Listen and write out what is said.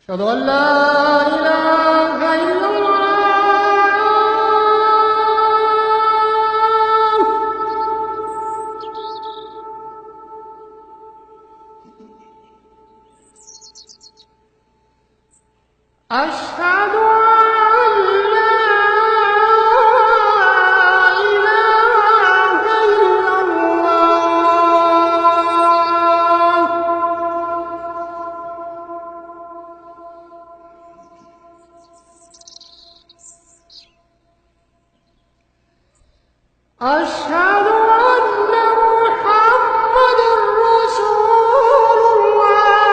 أشهد أن لا إله إلا الله. أشهد أن لا إله إلا الله. أشهد أن محمدًا رسول الله.